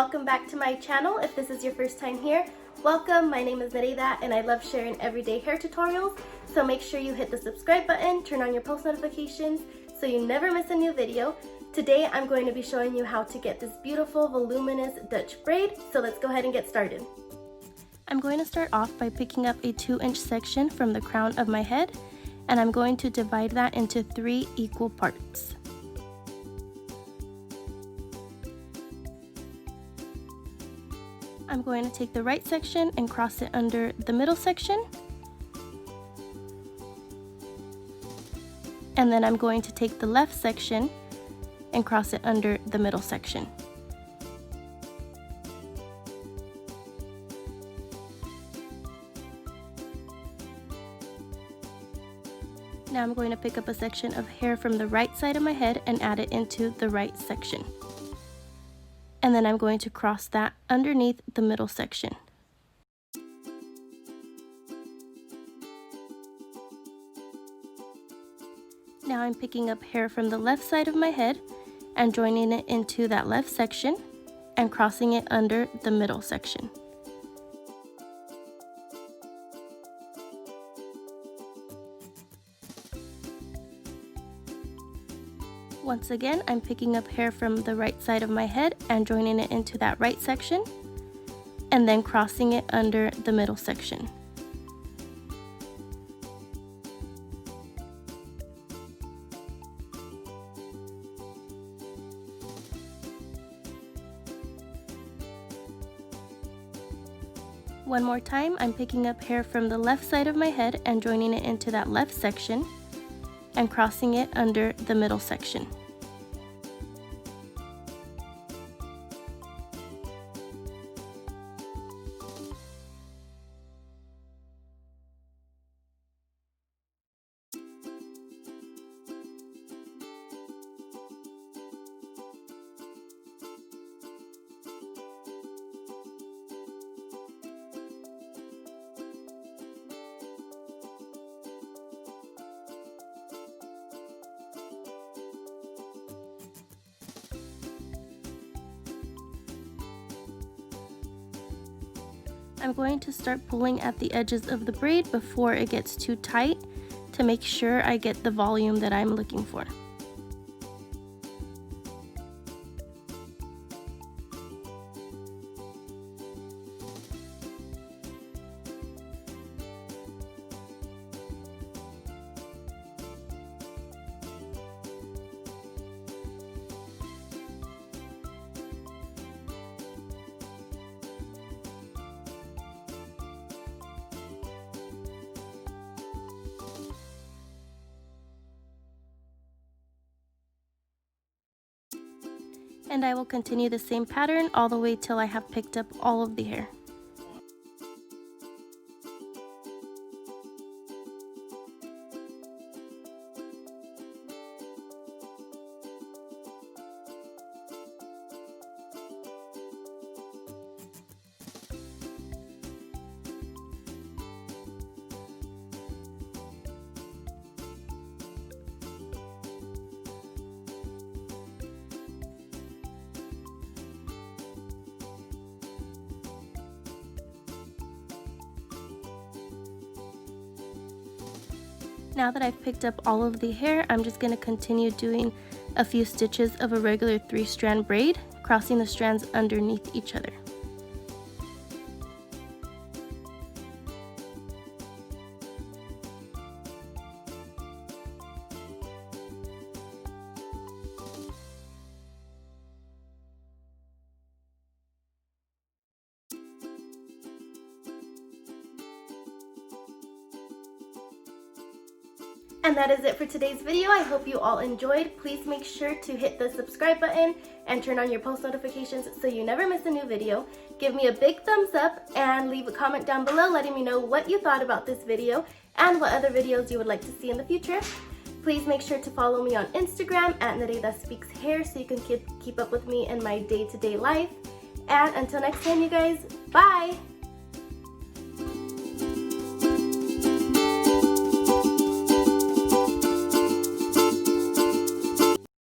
welcome back to my channel. If this is your first time here, welcome. My name is Nereida and I love sharing everyday hair tutorials. So make sure you hit the subscribe button, turn on your post notifications so you never miss a new video. Today I'm going to be showing you how to get this beautiful voluminous Dutch braid. So let's go ahead and get started. I'm going to start off by picking up a 2-inch section from the crown of my head, and I'm going to divide that into 3 equal parts. I'm going to take the right section and cross it under the middle section. And then I'm going to take the left section and cross it under the middle section. Now I'm going to pick up a section of hair from the right side of my head and add it into the right section. And then I'm going to cross that underneath the middle section. Now I'm picking up hair from the left side of my head and joining it into that left section and crossing it under the middle section. Once again, I'm picking up hair from the right side of my head and joining it into that right section, and then crossing it under the middle section. One more time, I'm picking up hair from the left side of my head and joining it into that left section, and crossing it under the middle section. I'm going to start pulling at the edges of the braid before it gets too tight to make sure I get the volume that I'm looking for. And I will continue the same pattern all the way till I have picked up all of the hair. Now that I've picked up all of the hair, I'm just going to continue doing a few stitches of a regular 3-strand braid, crossing the strands underneath each other. And that is it for today's video. I hope you all enjoyed. Please make sure to hit the subscribe button and turn on your post notifications so you never miss a new video. Give me a big thumbs up and leave a comment down below letting me know what you thought about this video and what other videos you would like to see in the future. Please make sure to follow me on Instagram at Nereida Speaks Hair so you can keep up with me in my day-to-day life. And until next time, you guys, bye!